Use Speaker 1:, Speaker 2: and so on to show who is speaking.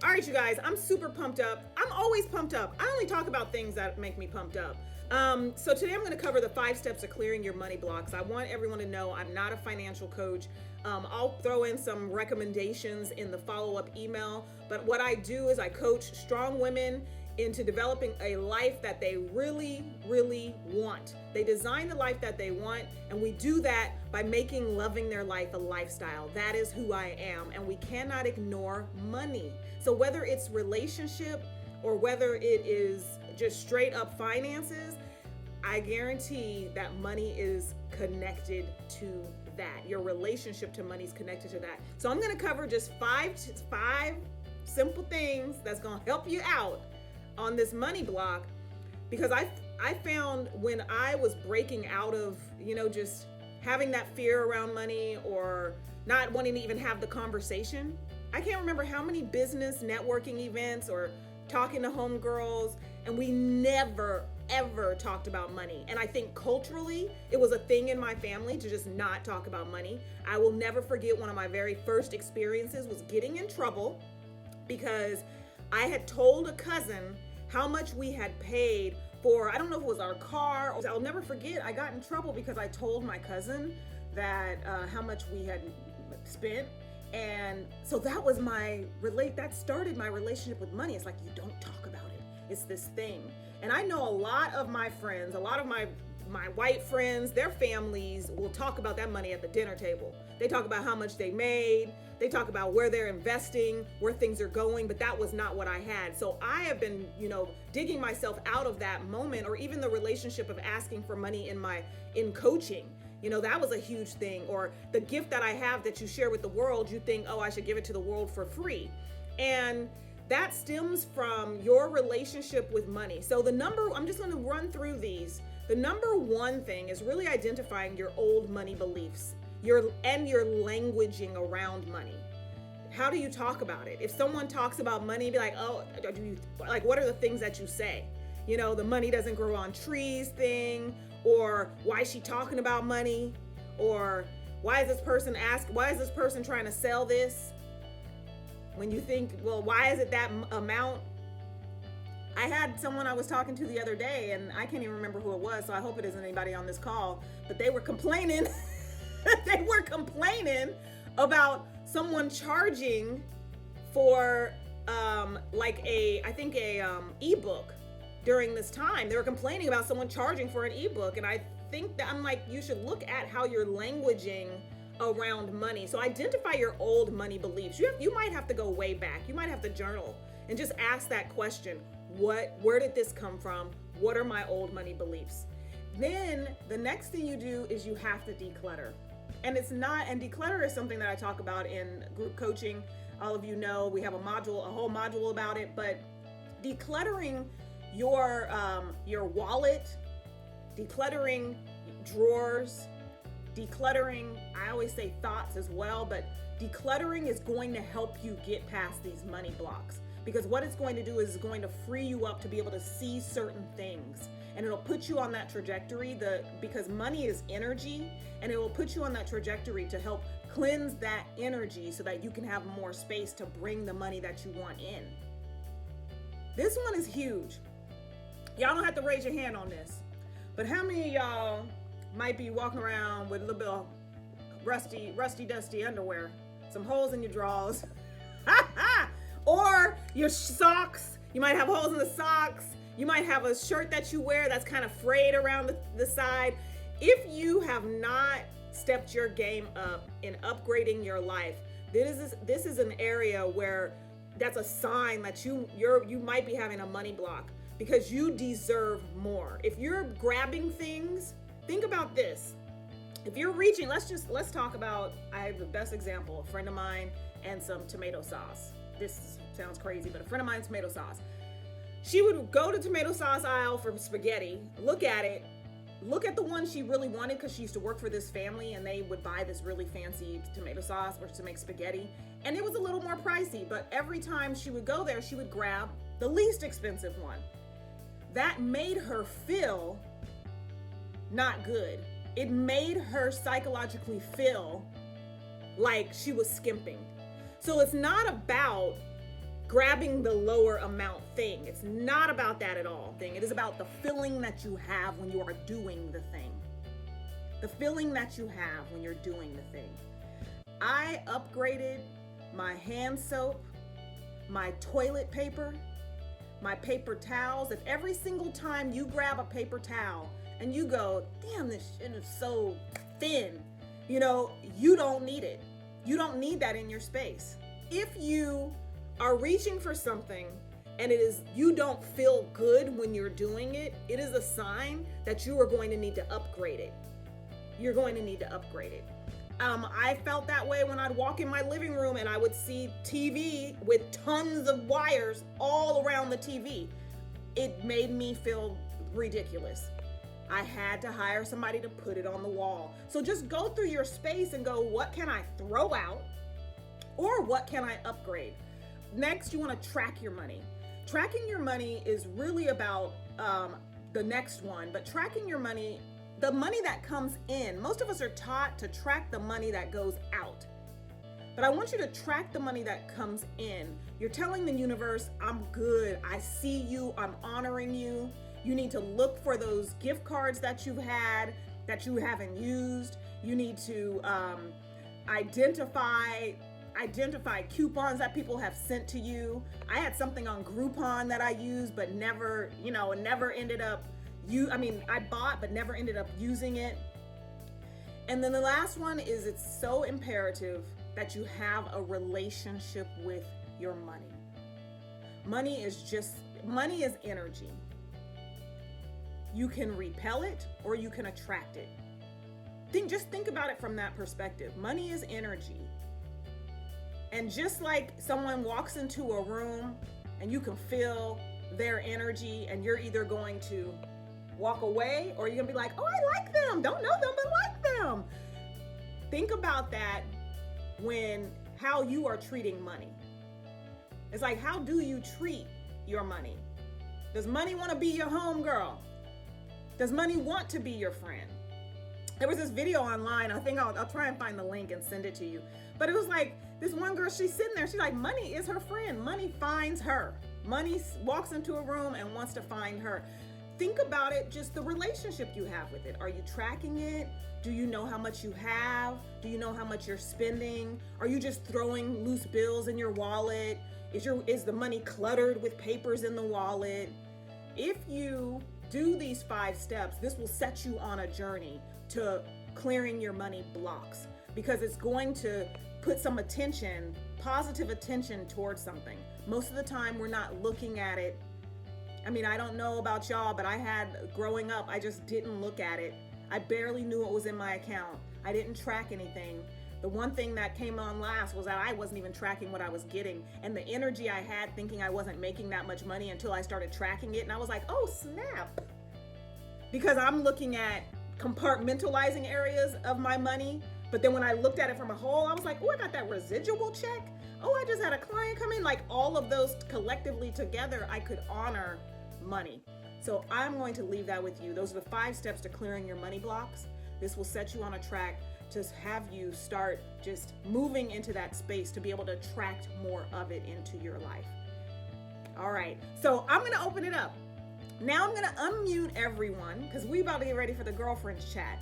Speaker 1: All right, you guys, I'm super pumped up. I'm always pumped up. I only talk about things that make me pumped up. So today I'm going to cover the 5 steps of clearing your money blocks. I want everyone to know I'm not a financial coach. I'll throw in some recommendations in the follow-up email. But what I do is I coach strong women into developing a life that they really, really want. They design the life that they want, and we do that by making loving their life a lifestyle. That is who I am, and we cannot ignore money. So whether it's relationship or whether it is just straight up finances, I guarantee that money is connected to that. Your relationship to money is connected to that. So I'm going to cover just five simple things that's going to help you out on this money block, because I found when I was breaking out of, just having that fear around money or not wanting to even have the conversation. I can't remember how many business networking events or talking to homegirls, and we never ever talked about money. And I think culturally it was a thing in my family to just not talk about money. I will never forget one of my very first experiences was getting in trouble because I had told a cousin how much we had paid for, I don't know if it was our car. I'll never forget, I got in trouble because I told my cousin that how much we had spent. And so that was that started my relationship with money. It's like, you don't talk about it. It's this thing. And I know a lot of my friends, a lot of my white friends, their families will talk about that money at the dinner table. They talk about how much they made. They talk about where they're investing, where things are going, but that was not what I had. So I have been, digging myself out of that moment, or even the relationship of asking for money in coaching. That was a huge thing. Or the gift that I have that you share with the world, you think, oh, I should give it to the world for free. And that stems from your relationship with money. So I'm just going to run through these. The number one thing is really identifying your old money beliefs, your languaging around money. How do you talk about it? If someone talks about money, be like, oh, what are the things that you say? The money doesn't grow on trees thing, or why is she talking about money? Or why is this person trying to sell this? When you think, well, why is it that amount? I had someone I was talking to the other day, and I can't even remember who it was, so I hope it isn't anybody on this call, but they were complaining. They were complaining about someone charging for ebook during this time. They were complaining about someone charging for an ebook, and I think that I'm like, you should look at how you're languaging around money. So identify your old money beliefs. You might have to go way back. You might have to journal and just ask that question. Where did this come from? What are my old money beliefs? Then the next thing you do is you have to declutter. And declutter is something that I talk about in group coaching. All of you know we have a whole module about it, but decluttering your wallet, decluttering drawers, decluttering, I always say thoughts as well, but decluttering is going to help you get past these money blocks, because what it's going to do is it's going to free you up to be able to see certain things, and it'll put you on that trajectory because money is energy, and it will put you on that trajectory to help cleanse that energy so that you can have more space to bring the money that you want in. This one is huge. Y'all don't have to raise your hand on this, but how many of y'all might be walking around with a little bit of rusty, dusty underwear, some holes in your drawers, or your socks? You might have holes in the socks. You might have a shirt that you wear that's kind of frayed around the side. If you have not stepped your game up in upgrading your life, this is an area where that's a sign that you might be having a money block, because you deserve more. If you're grabbing things, think about this. If you're reaching, let's talk about, I have the best example, a friend of mine and some tomato sauce. This sounds crazy, but a friend of mine's tomato sauce. She would go to tomato sauce aisle for spaghetti, look at it, look at the one she really wanted, because she used to work for this family and they would buy this really fancy tomato sauce to make spaghetti. And it was a little more pricey, but every time she would go there, she would grab the least expensive one. That made her feel not good. It made her psychologically feel like she was skimping. So it's not about grabbing the lower amount thing. It's not about that at all. It is about the feeling that you have when you are doing the thing. The feeling that you have when you're doing the thing. I upgraded my hand soap, my toilet paper, my paper towels. If every single time you grab a paper towel and you go, damn, this shit is so thin, you don't need it. You don't need that in your space. If you are reaching for something and you don't feel good when you're doing it, it is a sign that you are going to need to upgrade it. You're going to need to upgrade it. I felt that way when I'd walk in my living room and I would see TV with tons of wires all around the TV. It made me feel ridiculous. I had to hire somebody to put it on the wall. So just go through your space and go, what can I throw out or what can I upgrade? Next, you want to track your money. Tracking your money is really about the next one, but tracking your money, the money that comes in, most of us are taught to track the money that goes out. But I want you to track the money that comes in. You're telling the universe, I'm good. I see you. I'm honoring you. You need to look for those gift cards that you've had that you haven't used. You need to identify coupons that people have sent to you. I had something on Groupon that I used, but never ended up I bought but never ended up using it. And then the last one is, it's so imperative that you have a relationship with your money. Money is energy. You can repel it or you can attract it. Just think about it from that perspective. Money is energy. And just like someone walks into a room and you can feel their energy and you're either going to walk away or you're gonna be like, oh, I like them. Don't know them, but like them. Think about that how you are treating money. It's like, how do you treat your money? Does money want to be your homegirl? Does money want to be your friend? There was this video online. I think I'll try and find the link and send it to you. But it was like this one girl, she's sitting there. She's like, money is her friend. Money finds her. Money walks into a room and wants to find her. Think about it, just the relationship you have with it. Are you tracking it? Do you know how much you have? Do you know how much you're spending? Are you just throwing loose bills in your wallet? Is the money cluttered with papers in the wallet? If you do these 5 steps, this will set you on a journey to clearing your money blocks, because it's going to put some attention, positive attention towards something. Most of the time we're not looking at it. I don't know about y'all, but growing up, I just didn't look at it. I barely knew what was in my account. I didn't track anything. The one thing that came on last was that I wasn't even tracking what I was getting. And the energy I had thinking I wasn't making that much money until I started tracking it. And I was like, oh, snap. Because I'm looking at compartmentalizing areas of my money. But then when I looked at it from a whole, I was like, oh, I got that residual check. Oh, I just had a client come in. Like all of those collectively together, I could honor money. So I'm going to leave that with you. Those are the 5 steps to clearing your money blocks. This will set you on a track to have you start just moving into that space to be able to attract more of it into your life. All right, so I'm going to open it up. Now I'm going to unmute everyone because we're about to get ready for the girlfriends chat.